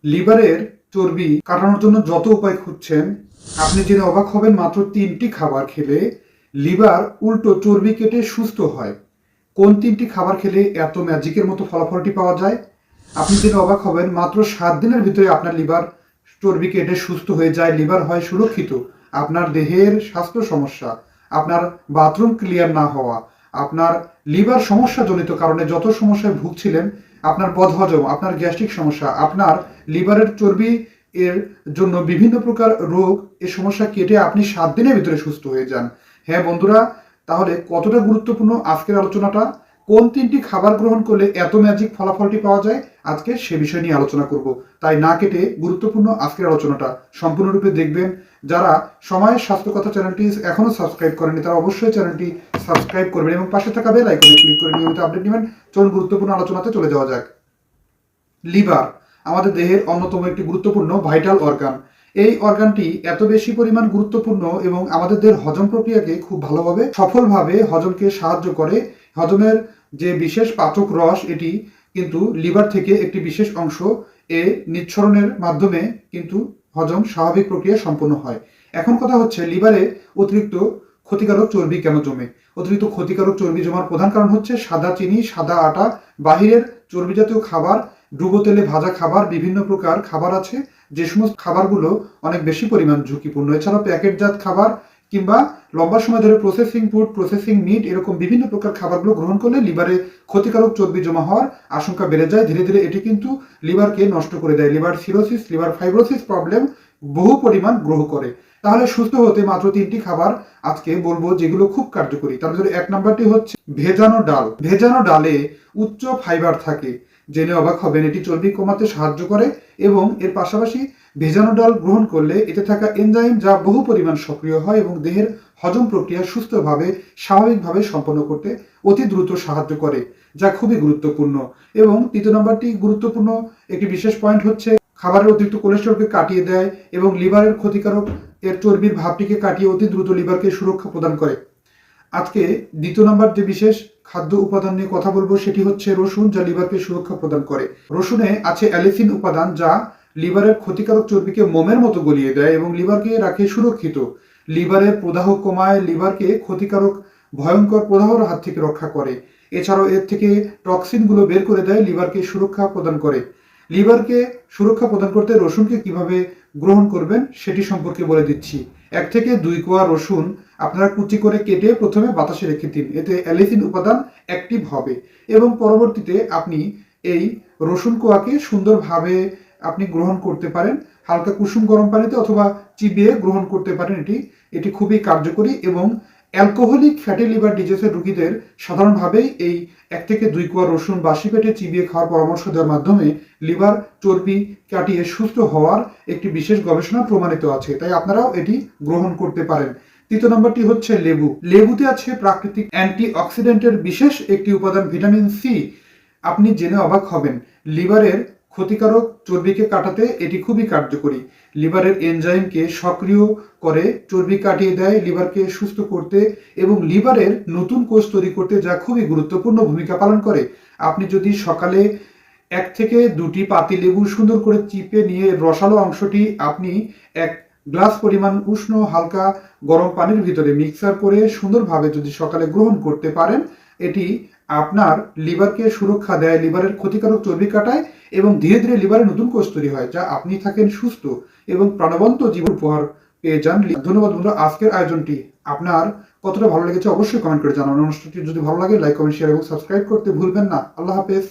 লিভারের চর্বি কাটানোর জন্য যত উপায় খুঁজছেন, আপনি জেনে অবাক হবেন মাত্র ৩টি খাবার খেলে লিভার উল্টো চর্বি কেটে সুস্থ হয়। কোন ৩টি খাবার খেলে এত ম্যাজিকের মতো ফলাফলটি পাওয়া যায়? আপনি জেনে অবাক হবেন মাত্র ৭ দিনের ভিতরে আপনার লিভার চর্বি কেটে সুস্থ হয়ে যায়, লিভার হয় সুরক্ষিত। আপনার দেহের স্বাস্থ্য সমস্যা, আপনার বাথরুম ক্লিয়ার না হওয়া, আপনার লিভার সমস্যাজনিত কারণে যত সমস্যায় ভুগছিলেন, আপনার বদহজম, আপনার গ্যাস্ট্রিক সমস্যা, আপনার লিভারের চর্বি এর জন্য বিভিন্ন প্রকার রোগ, এই সমস্যা কেটে আপনি ৭ দিনের ভিতরে সুস্থ হয়ে যান। হ্যাঁ বন্ধুরা, তাহলে কতটা গুরুত্বপূর্ণ আজকের আলোচনাটা? কোন ৩টি খাবার গ্রহণ করলে এত ম্যাজিক ফলাফলটি পাওয়া যায়? আজকে সে বিষয় নিয়ে আলোচনা করব। তাই না কেটে গুরুত্বপূর্ণ আজকের আলোচনাটা সম্পূর্ণরূপে দেখবেন। যারা সময়ের স্বাস্থ্য কথা চ্যানেলটি এখনো সাবস্ক্রাইব করেনি, তারা অবশ্যই চ্যানেলটি সাবস্ক্রাইব করবেন এবং পাশে থাকা বেল আইকনে ক্লিক করে নিয়মিত আপডেট নেবেন। চলুন গুরুত্বপূর্ণ আলোচনাতে চলে যাওয়া যাক। লিভার আমাদের দেহের অন্যতম একটি গুরুত্বপূর্ণ ভাইটাল অর্গান। এই অর্গানটি এত বেশি পরিমাণ গুরুত্বপূর্ণ এবং আমাদের দেহের হজম প্রক্রিয়াকে খুব ভালোভাবে সফলভাবে হজমকে সাহায্য করে। হজমের যে বিশেষ পাচক রস, এটি কিন্তু লিভার থেকে একটি বিশেষ অংশ এ নিঃসরণের মাধ্যমে কিন্তু হজম স্বাভাবিক প্রক্রিয়া সম্পন্ন হয়। এখন কথা হচ্ছে, লিভারে অতিরিক্ত ক্ষতিকারক চর্বি কেন জমে? অতিরিক্ত ক্ষতিকারক চর্বি জমার প্রধান কারণ হচ্ছে সাদা চিনি, সাদা আটা, বাহিরের চর্বি জাতীয় খাবার, ডুবো তেলে ভাজা খাবার, বিভিন্ন প্রকার খাবার আছে যে সমস্ত খাবারগুলো অনেক বেশি পরিমাণ ঝুঁকিপূর্ণ। এছাড়াও প্যাকেটজাত খাবার কিংবা লম্বা সময় ধরে প্রসেসিং ফুড, প্রসেসিং মিট, এরকম বিভিন্ন প্রকার খাবারগুলো গ্রহণ করলে লিভারে ক্ষতিকারক চর্বি জমা হওয়ার আশঙ্কা বেড়ে যায়। ধীরে ধীরে এটি কিন্তু লিভারকে নষ্ট করে দেয়। Liver cirrhosis, liver fibrosis problem বহু পরিমাণ গ্রহ করে। তাহলে সুস্থ হতে মাত্র ৩টি খাবার আজকে বলবো যেগুলো খুব কার্যকরী। তার ভিতরে ১ নম্বরটি হচ্ছে ভেজানো ডাল। ভেজানো ডালে উচ্চ ফাইবার থাকে, জেনে অবাক হবেন এটি চর্বি কমাতে সাহায্য করে এবং এর পাশাপাশি ভেজানো ডাল গ্রহণ করলে এতে থাকা এনজাইম যা বহু পরিমাণ সক্রিয় হয় এবং দেহের হজম প্রক্রিয়া সুস্থভাবে স্বাভাবিকভাবে সম্পন্ন করতে অতি দ্রুত সাহায্য করে, যা খুবই গুরুত্বপূর্ণ। এবং ৩য় নম্বরটি গুরুত্বপূর্ণ একটি বিশেষ পয়েন্ট হচ্ছে খাবারের অতিরিক্ত কোলেস্টেরলকে কাটিয়ে দেয় এবং লিভারের ক্ষতিকারক এর চর্বির ভাবটিকে কাটিয়ে অতি দ্রুত লিভারকে সুরক্ষা প্রদান করে। আজকে ২য় নম্বর যে বিশেষ খাদ্য উপাদান নিয়ে কথা বলবো সেটি হচ্ছে রসুন, যা লিভারকে সুরক্ষা প্রদান করে। রসুনে আছে অ্যালিসিন উপাদান, যা লিভারের ক্ষতিকারক চর্বিকে মোমের মতো গলিয়ে দেয় এবং লিভারকে রাখে সুরক্ষিত। লিভারের প্রদাহ কমায়, লিভারকে ক্ষতিকারক ভয়ঙ্কর প্রদাহর হাত থেকে রক্ষা করে। এছাড়াও এর থেকে টক্সিনগুলো বের করে দেয়, লিভারকে সুরক্ষা প্রদান করে। লিভারকে সুরক্ষা প্রদান করতে রসুনকে কিভাবে গ্রহণ করবেন সেটি সম্পর্কে বলে দিচ্ছি। ১ থেকে ২ কোয়া রসুন আপনারা কুচি করে কেটে প্রথমে বাতাসে রেখে দিন। এতে অ্যালিসিন উপাদান অ্যাক্টিভ হবে এবং পরবর্তীতে আপনি এই রসুন কোয়াকে সুন্দরভাবে আপনি গ্রহণ করতে পারেন। হালকা কুসুম গরম পানিতে অথবা চিবিয়ে গ্রহণ করতে পারেন। এটি খুবই কার্যকরী এবং অ্যালকোহলিক ফ্যাটি লিভার ডিজিজের রোগীদের সাধারণভাবেই এই ১ থেকে ২ কোয়া রসুন বাসি পেটে চিবিয়ে খাওয়ার পরামর্শ দেওয়ার মাধ্যমে লিভার চর্বি কাটিয়ে সুস্থ হওয়ার একটি বিশেষ গবেষণা প্রমাণিত আছে। তাই আপনারাও এটি গ্রহণ করতে পারেন। ৩য় নম্বরটি হচ্ছে লেবু। লেবুতে আছে প্রাকৃতিক অ্যান্টিঅক্সিডেন্টের বিশেষ একটি উপাদান ভিটামিন সি। আপনি জেনে অবাক হবেন লিভারের ক্ষতিকারক চর্বিকে কাটাতে এটি খুবই কার্যকরী। লিভারের এনজাইমকে সক্রিয় করে চর্বি কাটিয়ে দেয়, লিভারকে সুস্থ করতে এবং লিভারের নতুন কোষ তৈরি করতে, যা খুবই গুরুত্বপূর্ণ ভূমিকা পালন করে। আপনি যদি সকালে ১ থেকে ২টি পাতি লেবু সুন্দর করে চিপে নিয়ে রসালো অংশটি আপনি ১ গ্লাস পরিমাণ উষ্ণ হালকা গরম পানির ভিতরে মিক্সার করে সুন্দরভাবে যদি সকালে গ্রহণ করতে পারেন, এটি আপনার লিভারকে সুরক্ষা দেয়, লিভারের ক্ষতিকারক চর্বি কাটায় এবং ধীরে ধীরে লিভারে নতুন কোষ তৈরি হয়, যা আপনি থাকেন সুস্থ এবং প্রাণবন্ত জীবন উপহার পেয়ে যান। ধন্যবাদ বন্ধুরা। আজকের আয়োজনটি আপনার কতটা ভালো লেগেছে অবশ্যই কমেন্ট করে জানান। অনুষ্ঠানটি যদি ভালো লাগে লাইক, কমেন্ট, শেয়ার এবং সাবস্ক্রাইব করতে ভুলবেন না। আল্লাহ হাফেজ।